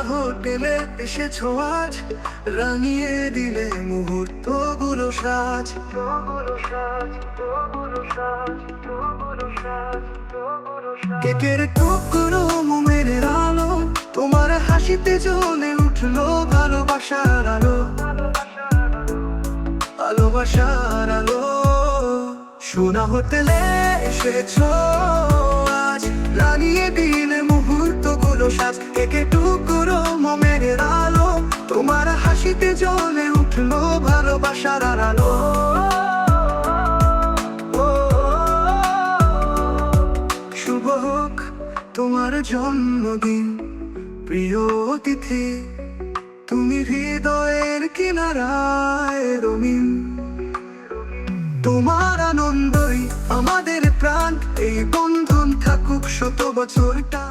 হোটেলে এসেছো আজ, রাঙিয়ে দিলে মুহূর্তগুলো সাজ। কেকের টুকরো মোমের আলো, তোমার হাসিতে জ্বলে উঠলো ভালোবাসার আলো, ভালোবাসার আলো। সোনা হোটেলে এসেছো আজ, রাঙিয়ে দিলে মুহূর্তগুলো সাজ। কেকে টুকরো মোমের আলো, তোমার হাসিতে জ্বলে উঠলো ভালোবাসার আলো। শুভ হোক তোমার জন্মদিন প্রিয় অতিথি, তুমি হৃদয়ের কিনারায় রঙিন। তোমার আনন্দই আমাদের প্রাণ, এই বন্ধন থাকুক শত বছর টা।